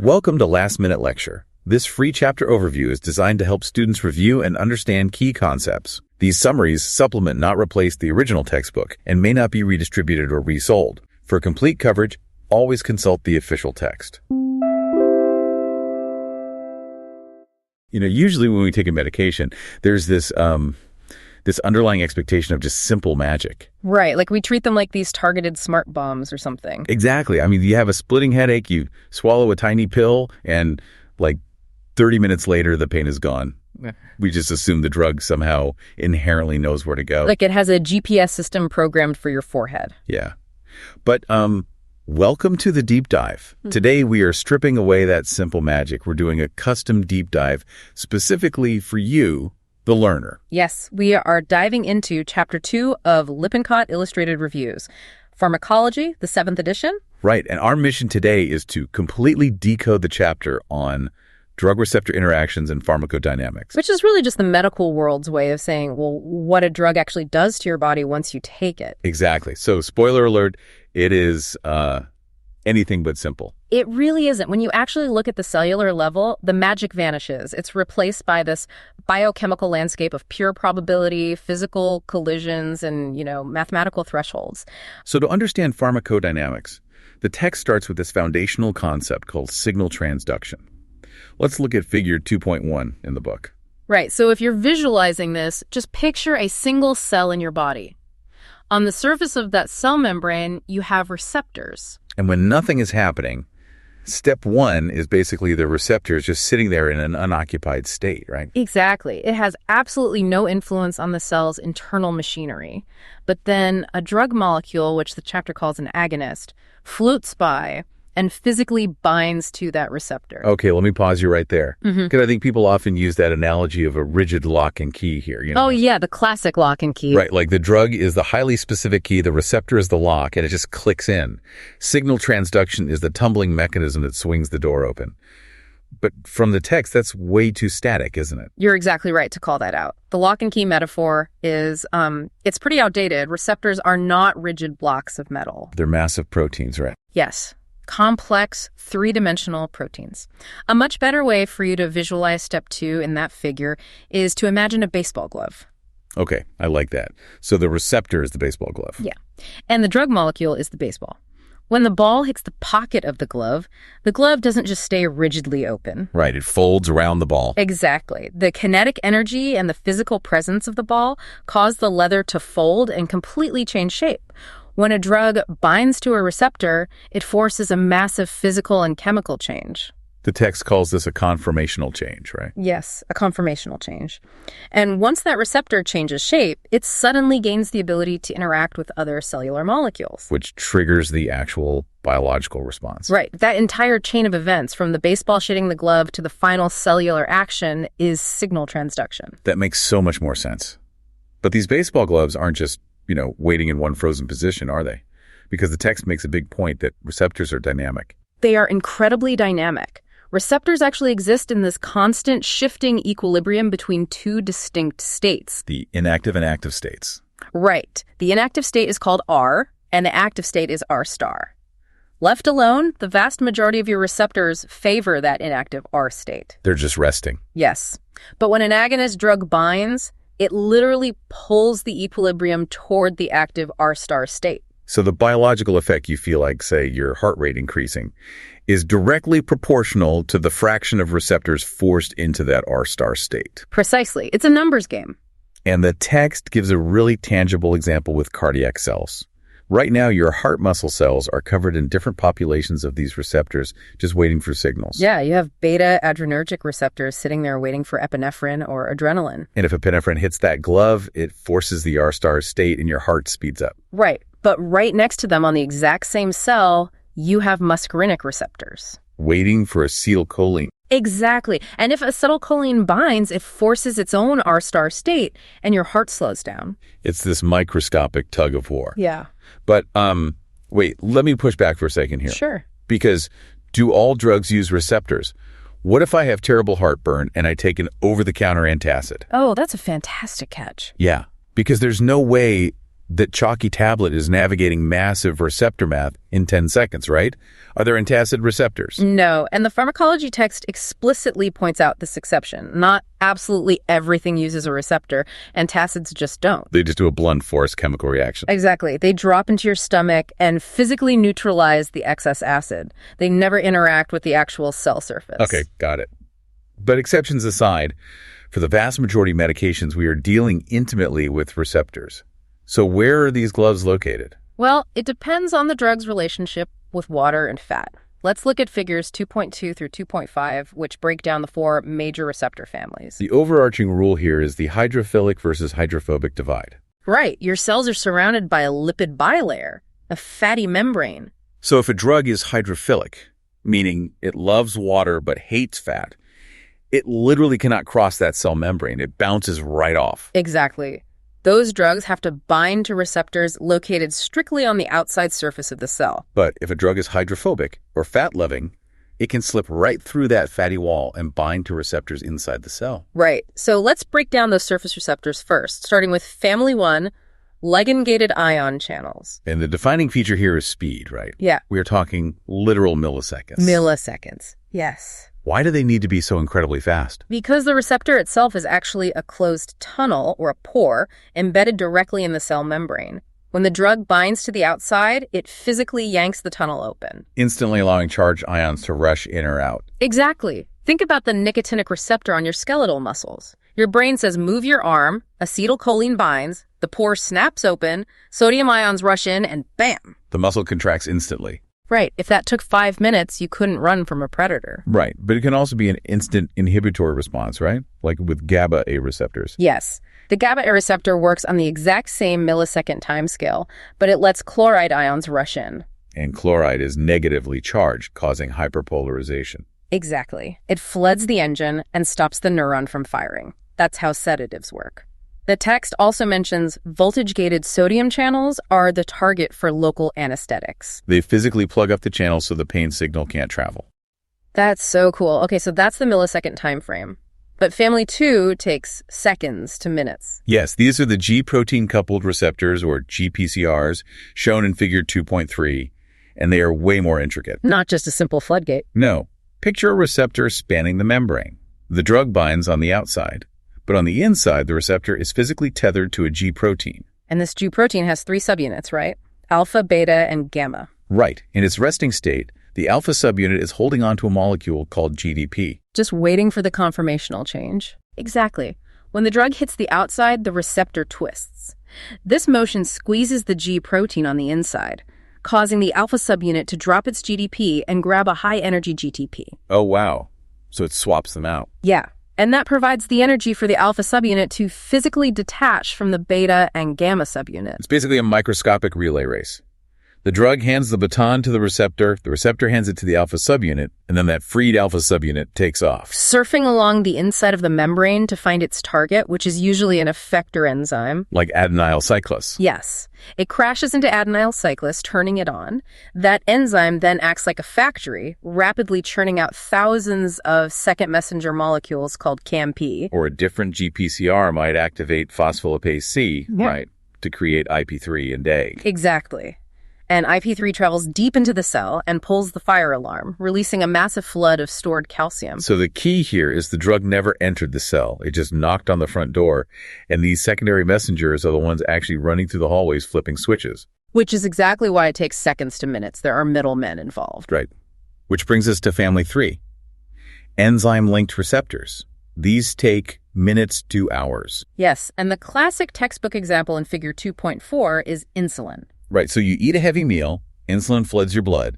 Welcome to Last Minute Lecture. This free chapter overview is designed to help students review and understand key concepts. These summaries supplement, not replace, the original textbook and may not be redistributed or resold. For complete coverage, always consult the official text. Usually when we take a medication, there's this underlying expectation of just simple magic. Right, like we treat them like these targeted smart bombs or something. Exactly. I mean, you have a splitting headache, you swallow a tiny pill, and like 30 minutes later, the pain is gone. Yeah. We just assume the drug somehow inherently knows where to go. Like it has a GPS system programmed for your forehead. Yeah. But welcome to the deep dive. Today, we are stripping away that simple magic. We're doing a custom deep dive specifically for you, the learner. Yes, we are diving into Chapter 2 of Lippincott Illustrated Reviews, Pharmacology, the 7th edition. Right, and our mission today is to completely decode the chapter on drug-receptor interactions and pharmacodynamics. Which is really just the medical world's way of saying, well, what a drug actually does to your body once you take it. Exactly. So, spoiler alert, it is anything but simple. It really isn't. When you actually look at the cellular level, the magic vanishes. It's replaced by this biochemical landscape of pure probability, physical collisions, and, mathematical thresholds. So to understand pharmacodynamics, the text starts with this foundational concept called signal transduction. Let's look at figure 2.1 in the book. Right. So if you're visualizing this, just picture a single cell in your body. On the surface of that cell membrane, you have receptors. And when nothing is happening, step one is basically the receptors just sitting there in an unoccupied state, right? Exactly. It has absolutely no influence on the cell's internal machinery. But then a drug molecule, which the chapter calls an agonist, floats by and physically binds to that receptor. Okay, let me pause you right there. Because I think people often use that analogy of a rigid lock and key here. Oh, yeah, the classic lock and key. Right, like the drug is the highly specific key, the receptor is the lock, and it just clicks in. Signal transduction is the tumbling mechanism that swings the door open. But from the text, that's way too static, isn't it? You're exactly right to call that out. The lock and key metaphor is, it's pretty outdated. Receptors are not rigid blocks of metal. They're massive proteins, right? Yes. Complex, three-dimensional proteins. A much better way for you to visualize step 2 in that figure is to imagine a baseball glove. Okay, I like that. So the receptor is the baseball glove. Yeah. And the drug molecule is the baseball. When the ball hits the pocket of the glove doesn't just stay rigidly open. Right, it folds around the ball. Exactly. The kinetic energy and the physical presence of the ball cause the leather to fold and completely change shape. When a drug binds to a receptor, it forces a massive physical and chemical change. The text calls this a conformational change, right? Yes, a conformational change. And once that receptor changes shape, it suddenly gains the ability to interact with other cellular molecules. Which triggers the actual biological response. Right. That entire chain of events, from the baseball shitting the glove to the final cellular action, is signal transduction. That makes so much more sense. But these baseball gloves aren't just waiting in one frozen position, are they? Because the text makes a big point that receptors are dynamic. They are incredibly dynamic. Receptors actually exist in this constant shifting equilibrium between two distinct states. The inactive and active states. Right. The inactive state is called R, and the active state is R star. Left alone, the vast majority of your receptors favor that inactive R state. They're just resting. Yes. But when an agonist drug binds, it literally pulls the equilibrium toward the active R star state. So the biological effect you feel like, say, your heart rate increasing, is directly proportional to the fraction of receptors forced into that R star state. Precisely. It's a numbers game. And the text gives a really tangible example with cardiac cells. Right now, your heart muscle cells are covered in different populations of these receptors, just waiting for signals. Yeah, you have beta adrenergic receptors sitting there waiting for epinephrine or adrenaline. And if epinephrine hits that glove, it forces the R star state and your heart speeds up. Right. But right next to them on the exact same cell, you have muscarinic receptors. Waiting for acetylcholine. Exactly. And if acetylcholine binds, it forces its own R star state and your heart slows down. It's this microscopic tug of war. Yeah. But wait, let me push back for a second here. Sure. Because do all drugs use receptors? What if I have terrible heartburn and I take an over-the-counter antacid? Oh, that's a fantastic catch. Yeah, because there's no way that chalky tablet is navigating massive receptor math in 10 seconds, right? Are there antacid receptors? No, and the pharmacology text explicitly points out this exception. Not absolutely everything uses a receptor, antacids just don't. They just do a blunt force chemical reaction. Exactly. They drop into your stomach and physically neutralize the excess acid. They never interact with the actual cell surface. Okay, got it. But exceptions aside, for the vast majority of medications, we are dealing intimately with receptors. So where are these gloves located? Well, it depends on the drug's relationship with water and fat. Let's look at figures 2.2 through 2.5, which break down the 4 major receptor families. The overarching rule here is the hydrophilic versus hydrophobic divide. Right. Your cells are surrounded by a lipid bilayer, a fatty membrane. So if a drug is hydrophilic, meaning it loves water but hates fat, it literally cannot cross that cell membrane. It bounces right off. Exactly. Those drugs have to bind to receptors located strictly on the outside surface of the cell. But if a drug is hydrophobic or fat-loving, it can slip right through that fatty wall and bind to receptors inside the cell. Right. So let's break down those surface receptors first, starting with family 1, ligand-gated ion channels. And the defining feature here is speed, right? Yeah. We are talking literal milliseconds. Milliseconds. Yes. Why do they need to be so incredibly fast? Because the receptor itself is actually a closed tunnel or a pore embedded directly in the cell membrane. When the drug binds to the outside, it physically yanks the tunnel open, Instantly allowing charged ions to rush in or out. Exactly. Think about the nicotinic receptor on your skeletal muscles. Your brain says move your arm, acetylcholine binds, the pore snaps open, sodium ions rush in, and bam! The muscle contracts instantly. Right. If that took 5 minutes, you couldn't run from a predator. Right, but it can also be an instant inhibitory response, right? Like with GABA A receptors. Yes. The GABA A receptor works on the exact same millisecond timescale, but it lets chloride ions rush in. And chloride is negatively charged, causing hyperpolarization. Exactly. It floods the engine and stops the neuron from firing. That's how sedatives work. The text also mentions voltage-gated sodium channels are the target for local anesthetics. They physically plug up the channel so the pain signal can't travel. That's so cool. Okay, so that's the millisecond time frame. But family 2 takes seconds to minutes. Yes, these are the G-protein coupled receptors, or GPCRs, shown in figure 2.3, and they are way more intricate. Not just a simple floodgate. No, picture a receptor spanning the membrane. The drug binds on the outside, but on the inside, the receptor is physically tethered to a G protein. And this G protein has 3 subunits, right? Alpha, beta, and gamma. Right. In its resting state, the alpha subunit is holding onto a molecule called GDP. Just waiting for the conformational change. Exactly. When the drug hits the outside, the receptor twists. This motion squeezes the G protein on the inside, causing the alpha subunit to drop its GDP and grab a high-energy GTP. Oh, wow. So it swaps them out. Yeah. And that provides the energy for the alpha subunit to physically detach from the beta and gamma subunit. It's basically a microscopic relay race. The drug hands the baton to the receptor hands it to the alpha subunit, and then that freed alpha subunit takes off. Surfing along the inside of the membrane to find its target, which is usually an effector enzyme. Like adenyl cyclase. Yes. It crashes into adenyl cyclase, turning it on. That enzyme then acts like a factory, rapidly churning out thousands of second messenger molecules called CAMP. Or a different GPCR might activate phospholipase C, right, to create IP3 and A. Exactly. And IP3 travels deep into the cell and pulls the fire alarm, releasing a massive flood of stored calcium. So the key here is the drug never entered the cell. It just knocked on the front door, and these secondary messengers are the ones actually running through the hallways flipping switches. Which is exactly why it takes seconds to minutes. There are middlemen involved. Right. Which brings us to family 3. Enzyme-linked receptors. These take minutes to hours. Yes, and the classic textbook example in figure 2.4 is insulin. Right, so you eat a heavy meal, insulin floods your blood,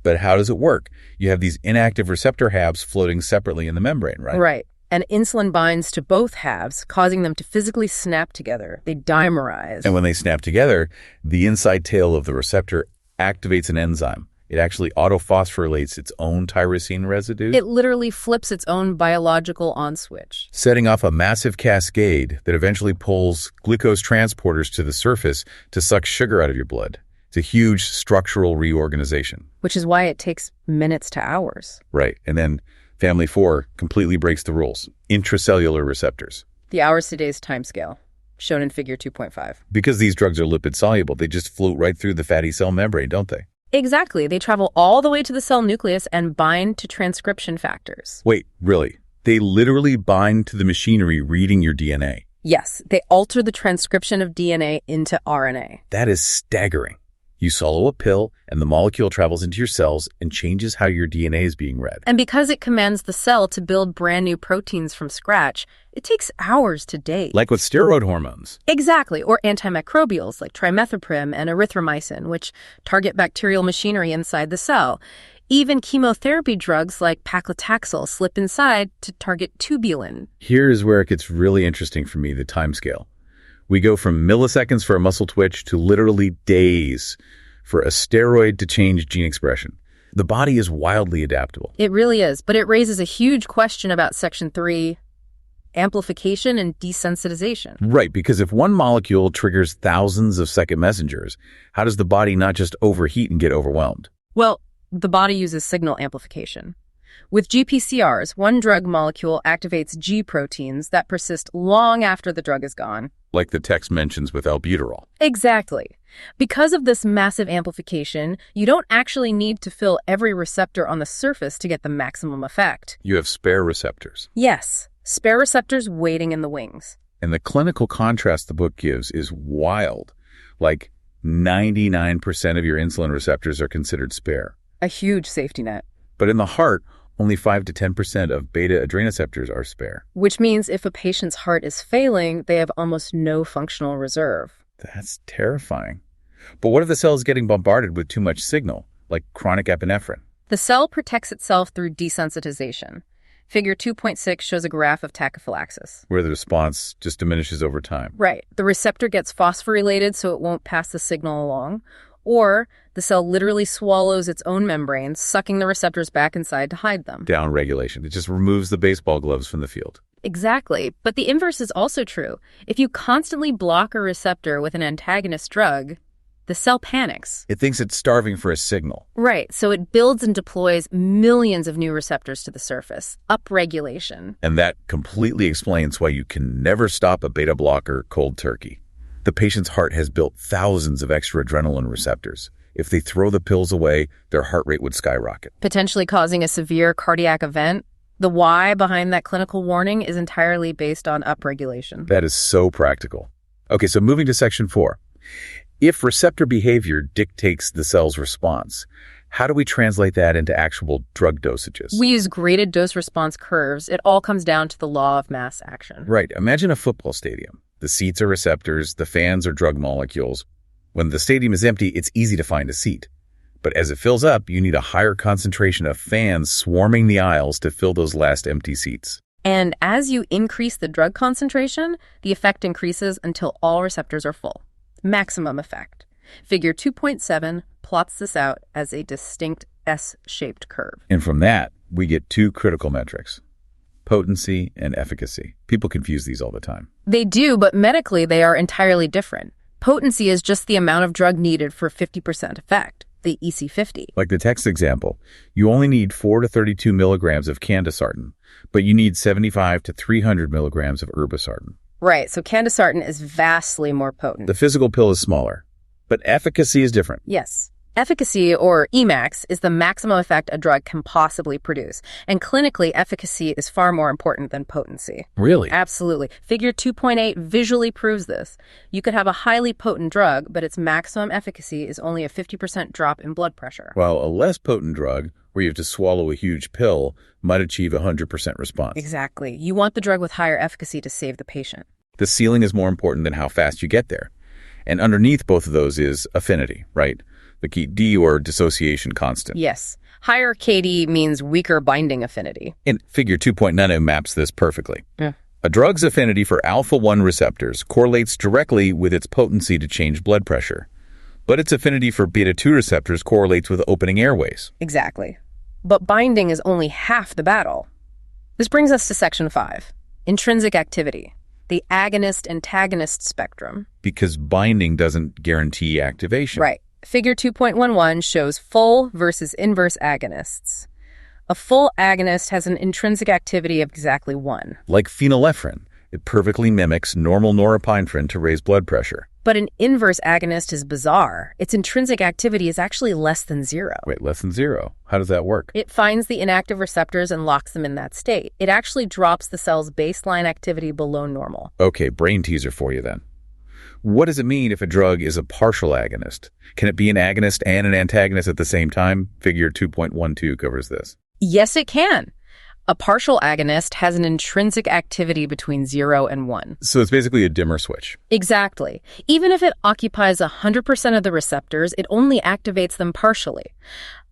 but how does it work? You have these inactive receptor halves floating separately in the membrane, right? Right, and insulin binds to both halves, causing them to physically snap together. They dimerize. And when they snap together, the inside tail of the receptor activates an enzyme. It actually autophosphorylates its own tyrosine residue. It literally flips its own biological on switch, setting off a massive cascade that eventually pulls glucose transporters to the surface to suck sugar out of your blood. It's a huge structural reorganization. Which is why it takes minutes to hours. Right. And then family 4 completely breaks the rules. Intracellular receptors. The hours to days timescale. shown in figure 2.5. Because these drugs are lipid-soluble, they just float right through the fatty cell membrane, don't they? Exactly. They travel all the way to the cell nucleus and bind to transcription factors. Wait, really? They literally bind to the machinery reading your DNA? Yes, they alter the transcription of DNA into RNA. That is staggering. You swallow a pill, and the molecule travels into your cells and changes how your DNA is being read. And because it commands the cell to build brand new proteins from scratch, it takes hours to date. Like with steroid hormones. Exactly, or antimicrobials like trimethoprim and erythromycin, which target bacterial machinery inside the cell. Even chemotherapy drugs like paclitaxel slip inside to target tubulin. Here's where it gets really interesting for me, the timescale. We go from milliseconds for a muscle twitch to literally days for a steroid to change gene expression. The body is wildly adaptable. It really is, but it raises a huge question about Section 3, amplification and desensitization. Right, because if one molecule triggers thousands of second messengers, how does the body not just overheat and get overwhelmed? Well, the body uses signal amplification. With GPCRs, one drug molecule activates G proteins that persist long after the drug is gone. Like the text mentions with albuterol. Exactly. Because of this massive amplification, you don't actually need to fill every receptor on the surface to get the maximum effect. You have spare receptors. Yes, spare receptors waiting in the wings. And the clinical contrast the book gives is wild. Like 99% of your insulin receptors are considered spare. A huge safety net. But in the heart, only 5 to 10% of beta adrenoceptors are spare. Which means if a patient's heart is failing, they have almost no functional reserve. That's terrifying. But what if the cell is getting bombarded with too much signal, like chronic epinephrine? The cell protects itself through desensitization. Figure 2.6 shows a graph of tachyphylaxis. Where the response just diminishes over time. Right. The receptor gets phosphorylated so it won't pass the signal along. Or the cell literally swallows its own membranes, sucking the receptors back inside to hide them. Downregulation. It just removes the baseball gloves from the field. Exactly. But the inverse is also true. If you constantly block a receptor with an antagonist drug, the cell panics. It thinks it's starving for a signal. Right. So it builds and deploys millions of new receptors to the surface. Upregulation. And that completely explains why you can never stop a beta blocker cold turkey. The patient's heart has built thousands of extra adrenaline receptors. If they throw the pills away, their heart rate would skyrocket. Potentially causing a severe cardiac event. The why behind that clinical warning is entirely based on upregulation. That is so practical. Okay, so moving to section 4. If receptor behavior dictates the cell's response, how do we translate that into actual drug dosages? We use graded dose-response curves. It all comes down to the law of mass action. Right. Imagine a football stadium. The seats are receptors, the fans are drug molecules. When the stadium is empty, it's easy to find a seat. But as it fills up, you need a higher concentration of fans swarming the aisles to fill those last empty seats. And as you increase the drug concentration, the effect increases until all receptors are full. Maximum effect. Figure 2.7 plots this out as a distinct S-shaped curve. And from that, we get two critical metrics: potency and efficacy. People confuse these all the time. They do, but medically they are entirely different. Potency is just the amount of drug needed for 50% effect, the EC50. Like the text example, you only need 4 to 32 milligrams of candesartan, but you need 75 to 300 milligrams of irbesartan. Right, so candesartan is vastly more potent. The physical pill is smaller, but efficacy is different. Yes. Efficacy, or Emax, is the maximum effect a drug can possibly produce. And clinically, efficacy is far more important than potency. Really? Absolutely. Figure 2.8 visually proves this. You could have a highly potent drug, but its maximum efficacy is only a 50% drop in blood pressure. While a less potent drug, where you have to swallow a huge pill, might achieve a 100% response. Exactly. You want the drug with higher efficacy to save the patient. The ceiling is more important than how fast you get there. And underneath both of those is affinity, right? The key D, or dissociation constant. Yes. Higher KD means weaker binding affinity. And figure 2.90 maps this perfectly. Yeah. A drug's affinity for alpha-1 receptors correlates directly with its potency to change blood pressure. But its affinity for beta-2 receptors correlates with opening airways. Exactly. But binding is only half the battle. This brings us to section 5, intrinsic activity, the agonist-antagonist spectrum. Because binding doesn't guarantee activation. Right. Figure 2.11 shows full versus inverse agonists. A full agonist has an intrinsic activity of exactly 1. Like phenylephrine. It perfectly mimics normal norepinephrine to raise blood pressure. But an inverse agonist is bizarre. Its intrinsic activity is actually less than zero. Wait, less than zero? How does that work? It finds the inactive receptors and locks them in that state. It actually drops the cell's baseline activity below normal. Okay, brain teaser for you then. What does it mean if a drug is a partial agonist? Can it be an agonist and an antagonist at the same time? Figure 2.12 covers this. Yes, it can. A partial agonist has an intrinsic activity between 0 and 1. So it's basically a dimmer switch. Exactly. Even if it occupies 100% of the receptors, it only activates them partially.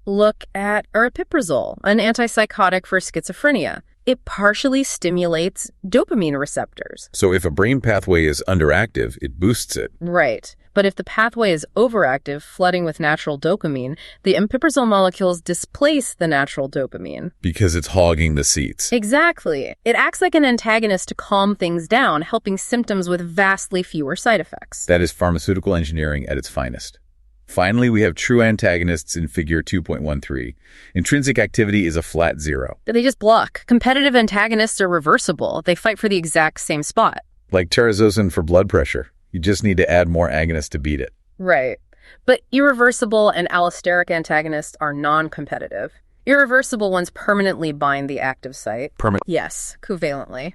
Look at aripiprazole, an antipsychotic for schizophrenia. It partially stimulates dopamine receptors. So if a brain pathway is underactive, it boosts it. Right. But if the pathway is overactive, flooding with natural dopamine, the aripiprazole molecules displace the natural dopamine. Because it's hogging the seats. Exactly. It acts like an antagonist to calm things down, helping symptoms with vastly fewer side effects. That is pharmaceutical engineering at its finest. Finally, we have true antagonists in figure 2.13. Intrinsic activity is a flat 0. They just block. Competitive antagonists are reversible. They fight for the exact same spot. Like terazosin for blood pressure. You just need to add more agonists to beat it. Right. But irreversible and allosteric antagonists are non-competitive. Irreversible ones permanently bind the active site. Yes, covalently.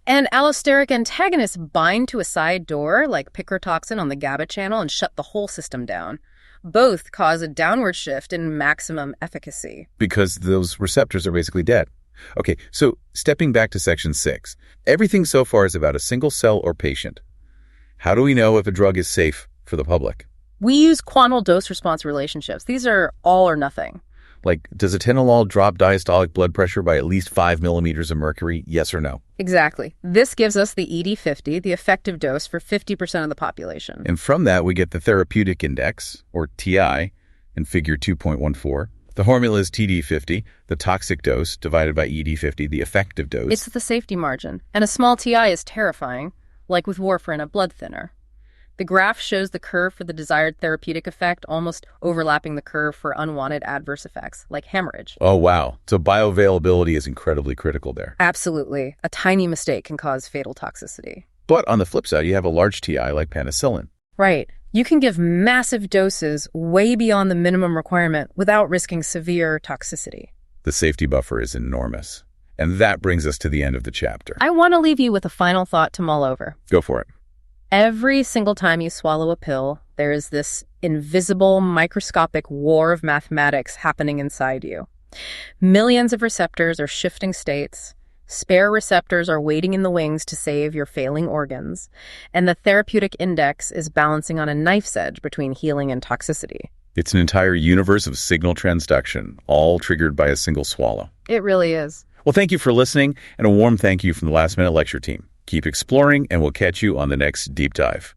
And allosteric antagonists bind to a side door, like picrotoxin on the GABA channel, and shut the whole system down. Both cause a downward shift in maximum efficacy. Because those receptors are basically dead. Okay, so stepping back to section 6. Everything so far is about a single cell or patient. How do we know if a drug is safe for the public? We use quantal dose-response relationships. These are all or nothing. Like, does atenolol drop diastolic blood pressure by at least 5 millimeters of mercury, yes or no? Exactly. This gives us the ED50, the effective dose for 50% of the population. And from that, we get the therapeutic index, or TI, in figure 2.14. The formula is TD50, the toxic dose, divided by ED50, the effective dose. It's the safety margin. And a small TI is terrifying, like with warfarin, a blood thinner. The graph shows the curve for the desired therapeutic effect almost overlapping the curve for unwanted adverse effects, like hemorrhage. Oh, wow. So bioavailability is incredibly critical there. Absolutely. A tiny mistake can cause fatal toxicity. But on the flip side, you have a large TI like penicillin. Right. You can give massive doses way beyond the minimum requirement without risking severe toxicity. The safety buffer is enormous. And that brings us to the end of the chapter. I want to leave you with a final thought to mull over. Go for it. Every single time you swallow a pill, there is this invisible, microscopic war of mathematics happening inside you. Millions of receptors are shifting states. Spare receptors are waiting in the wings to save your failing organs. And the therapeutic index is balancing on a knife's edge between healing and toxicity. It's an entire universe of signal transduction, all triggered by a single swallow. It really is. Well, thank you for listening, and a warm thank you from the Last Minute Lecture team. Keep exploring, and we'll catch you on the next Deep Dive.